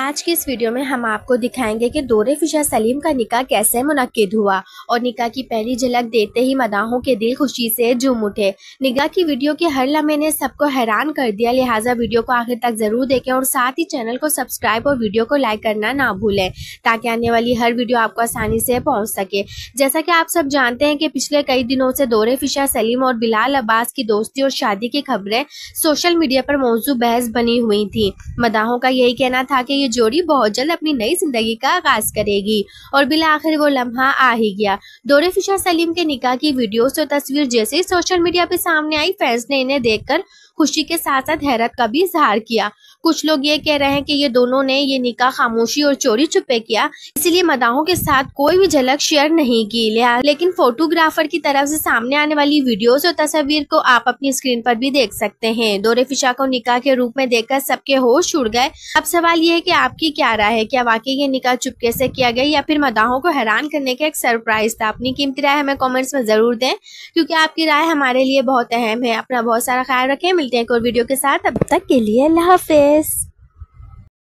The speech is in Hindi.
आज की इस वीडियो में हम आपको दिखाएंगे कि दौरे फिशा सलीम का निकाह कैसे मुनक्किद हुआ और निकाह की पहली झलक देते ही मदाहों के दिल खुशी से झूम उठे। निकाह की वीडियो के हर लम्हे ने सबको हैरान कर दिया, लिहाजा वीडियो को आखिर तक जरूर देखें और साथ ही चैनल को सब्सक्राइब और वीडियो को लाइक करना ना भूलें ताकि आने वाली हर वीडियो आपको आसानी से पहुँच सके। जैसा कि आप सब जानते हैं कि पिछले कई दिनों से दौरे फिशा सलीम और बिलाल अब्बास की दोस्ती और शादी की खबरें सोशल मीडिया पर मौजूद बहस बनी हुई थी। मदाहों का यही कहना था कि ये जोड़ी बहुत जल्द अपनी नई जिंदगी का आगाज करेगी और बिल आखिर वो लम्हा आ ही गया। दौरे फिशा सलीम के निकाह की वीडियोस और तस्वीर जैसे ही सोशल मीडिया पे सामने आई, फैंस ने इन्हें देखकर खुशी के साथ साथ हैरत का भी इजहार किया। कुछ लोग ये कह रहे हैं कि ये दोनों ने ये निकाह खामोशी और चोरी छुपे किया, इसलिए मदाहों के साथ कोई भी झलक शेयर नहीं की। लेकिन फोटोग्राफर की तरफ से सामने आने वाली वीडियोस और तस्वीर को आप अपनी स्क्रीन पर भी देख सकते हैं। दौरे फिशा को निकाह के रूप में देखकर सबके होश उड़ गए। अब सवाल ये है कि आपकी क्या राय है, क्या वाकई ये निकाह चुपके से किया गया या फिर मदाहों को हैरान करने का एक सरप्राइज था? अपनी कीमती राय हमें कॉमेंट्स में जरूर दें, क्योंकि आपकी राय हमारे लिए बहुत अहम है। अपना बहुत सारा ख्याल रखें, मिलते हैं एक और वीडियो के साथ, अब तक के लिए अल्लाह हाफिज।